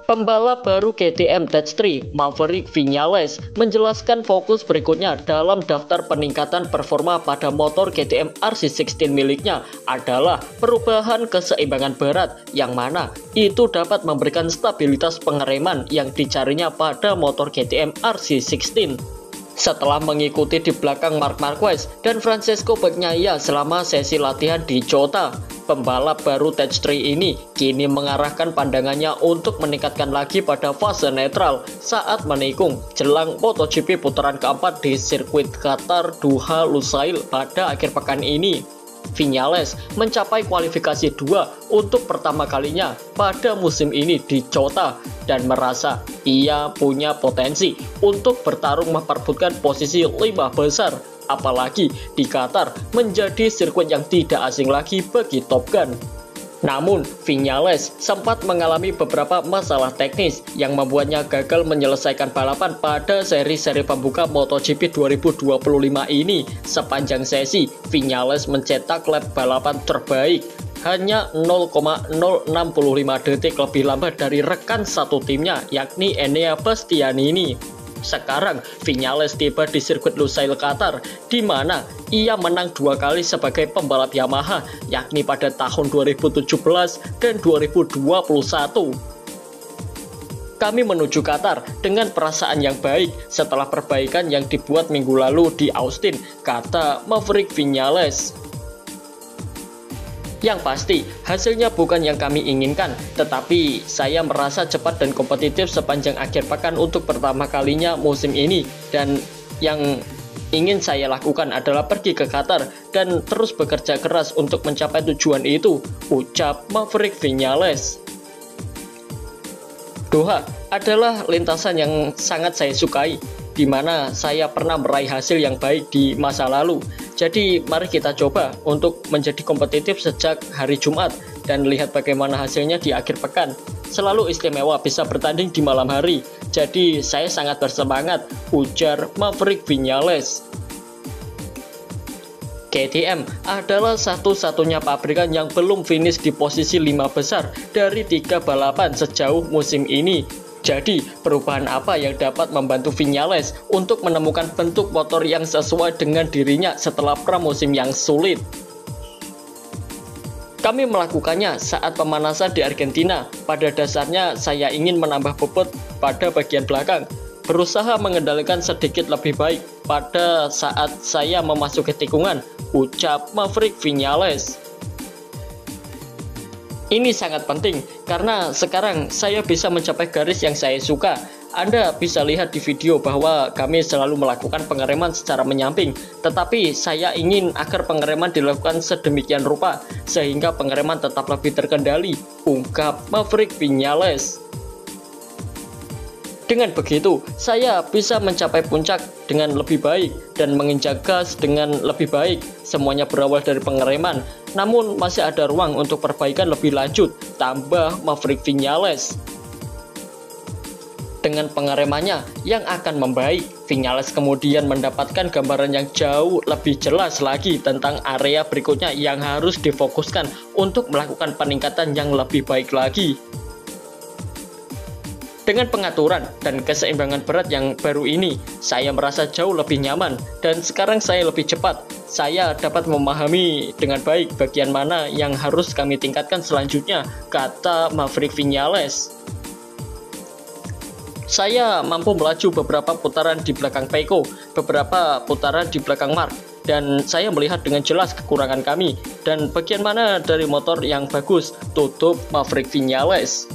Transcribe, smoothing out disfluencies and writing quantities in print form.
Pembalap baru KTM Tech3, Maverick Viñales, menjelaskan fokus berikutnya dalam daftar peningkatan performa pada motor KTM RC16 miliknya adalah perubahan keseimbangan berat, yang mana itu dapat memberikan stabilitas pengereman yang dicarinya pada motor KTM RC16. Setelah mengikuti di belakang Marc Marquez dan Francesco Bagnaia selama sesi latihan di Chota, pembalap baru Tech3 ini kini mengarahkan pandangannya untuk meningkatkan lagi pada fase netral saat menikung jelang MotoGP putaran keempat di sirkuit Qatar Doha Lusail pada akhir pekan ini. Viñales mencapai kualifikasi 2 untuk pertama kalinya pada musim ini di Chota dan merasa ia punya potensi untuk bertarung memperebutkan posisi 5 besar, apalagi di Qatar menjadi sirkuit yang tidak asing lagi bagi Top Gun. Namun, Viñales sempat mengalami beberapa masalah teknis yang membuatnya gagal menyelesaikan balapan pada seri-seri pembuka MotoGP 2025 ini. Sepanjang sesi, Viñales mencetak lap balapan terbaik, hanya 0,065 detik lebih lambat dari rekan satu timnya, yakni Enea Bastianini. Sekarang, Viñales tiba di sirkuit Lusail Qatar, di mana ia menang 2 kali sebagai pembalap Yamaha, yakni pada tahun 2017 dan 2021. Kami menuju Qatar dengan perasaan yang baik setelah perbaikan yang dibuat minggu lalu di Austin, kata Maverick Viñales. Yang pasti, hasilnya bukan yang kami inginkan, tetapi saya merasa cepat dan kompetitif sepanjang akhir pekan untuk pertama kalinya musim ini, dan yang ingin saya lakukan adalah pergi ke Qatar dan terus bekerja keras untuk mencapai tujuan itu, ucap Maverick Viñales. Doha adalah lintasan yang sangat saya sukai, di mana saya pernah meraih hasil yang baik di masa lalu. Jadi mari kita coba untuk menjadi kompetitif sejak hari Jumat dan lihat bagaimana hasilnya di akhir pekan. Selalu istimewa bisa bertanding di malam hari. Jadi saya sangat bersemangat, ujar Maverick Viñales. KTM adalah satu-satunya pabrikan yang belum finish di posisi 5 besar dari 3 balapan sejauh musim ini. Jadi, perubahan apa yang dapat membantu Viñales untuk menemukan bentuk motor yang sesuai dengan dirinya setelah pramusim yang sulit? Kami melakukannya saat pemanasan di Argentina. Pada dasarnya, saya ingin menambah bobot pada bagian belakang, berusaha mengendalikan sedikit lebih baik pada saat saya memasuki tikungan, ucap Maverick Viñales. Ini sangat penting karena sekarang saya bisa mencapai garis yang saya suka. Anda bisa lihat di video bahwa kami selalu melakukan pengereman secara menyamping, tetapi saya ingin agar pengereman dilakukan sedemikian rupa sehingga pengereman tetap lebih terkendali, ungkap Maverick Viñales. Dengan begitu, saya bisa mencapai puncak dengan lebih baik dan menginjak gas dengan lebih baik. Semuanya berawal dari pengereman, namun masih ada ruang untuk perbaikan lebih lanjut, tambah Maverick Viñales. Dengan pengeremannya yang akan membaik, Viñales kemudian mendapatkan gambaran yang jauh lebih jelas lagi tentang area berikutnya yang harus difokuskan untuk melakukan peningkatan yang lebih baik lagi. Dengan pengaturan dan keseimbangan berat yang baru ini, saya merasa jauh lebih nyaman dan sekarang saya lebih cepat. Saya dapat memahami dengan baik bagian mana yang harus kami tingkatkan selanjutnya, kata Maverick Viñales. Saya mampu melaju beberapa putaran di belakang Pecco, beberapa putaran di belakang Marc, dan saya melihat dengan jelas kekurangan kami dan bagian mana dari motor yang bagus, tutup Maverick Viñales.